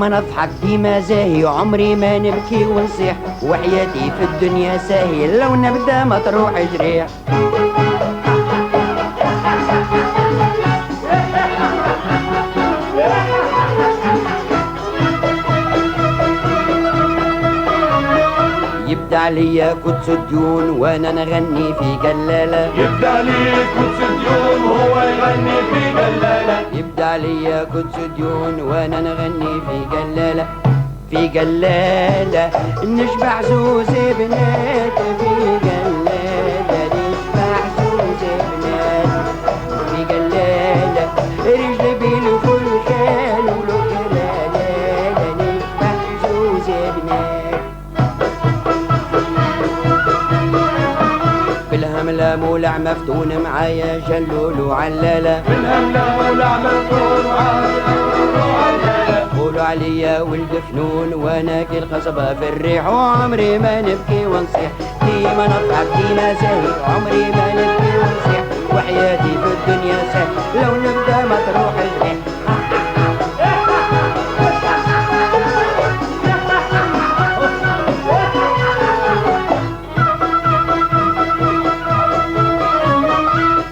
ديما نضحك ديما زاهي، عمري ما نبكي ونصيح، وحياتي في الدنيا ساهي لو نبدا ما تروح جريح. يبدا عليا قدس الديون وانا نغني في جلالة، يبدا عليا قدس الديون وهو يغني في جلالة، يبدا عليا قدس الديون وانا نغني في جلالة، في جلالة نشبع زوزي بنات، في جلالة نشبع زوزي بنات، في جلالة رجل بالفرشان ولو جلالة نشبع زوزي بنات. بالهملة مولع مفتون معايا جلول وعلالة، بالهملة مولع مفتون وعلالة، قولوا عليا ولد فنون وانا كي القصبة في الريح، وعمري ما نبكي ونصيح، ديما نضحك ديما زاهي، عمري ما نبكي ونصيح، وحياتي في الدنيا سهل لو نبدا ما تروح الريح.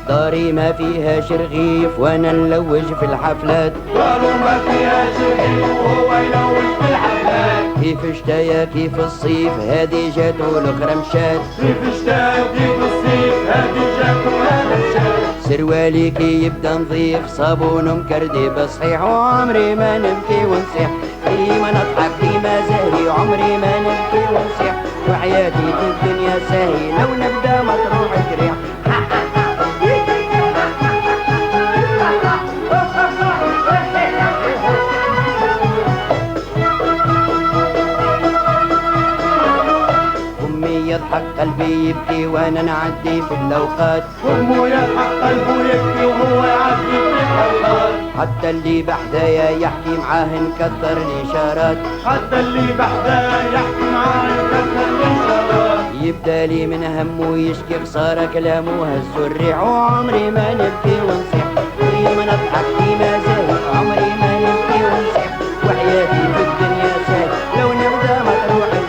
داري ما فيها شرغيف وانا نلوج في الحفلات، قالوا ما فيها شرغيف وهو يلوج في الحفلات، كيف شتايا كيف الصيف هادي جاتو القرمشات، كيف شتايا كيف الصيف هادي جاتو القرمشات، سروالي كي يبدا نظيف صابون مكردي صحيح، وعمري ما نبكي ونصيح، ديما نضحك ديما زاهي، عمري ما نبكي ونصيح، وحياتي في الدنيا ساهي لو نبدا ما تروح الجريح. يضحك قلبي يبكي وانا نعدي في الاوقات، وامه يضحك قلبه يبكي وهو يعدي في الاوقات، حتى اللي بحدايا يحكي معاه نكثر الاشارات، حتى اللي بحدايا يحكي معاه نكثر الاشارات، يبدا لي من همه يشكي خساره كلامه هز الريح، وعمري ما نبكي ونصيح، ديما نضحك ديما زاهي، عمري ما نبكي ونصيح، وحياتي في الدنيا سهل لو نبدا ما تروح الريح.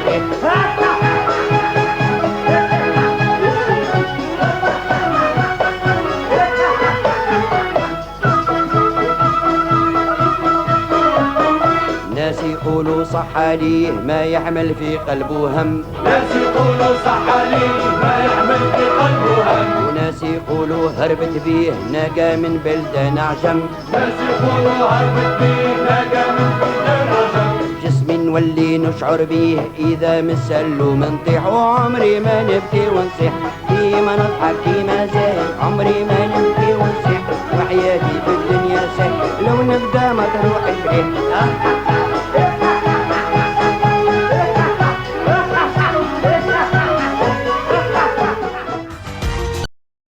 ناس يقولوا صح عليه ما يحمل في قلبه هم، ناس يقولوا صح عليه ما يحمل في قلبه هم، وناس يقولوا هربت بيه نجا من بلدان عجم، ناس يقولوا هربت بيه نجا من بلدان عجم، جسمي نولي نشعر بيه إذا مسلو منطيح، وعمري ما نبكي ونصيح، ديما نضحك ديما زاهي، عمري ما نبكي ونصيح، وحياتي في الدنيا سهل لو نبدا ما تروح الريح.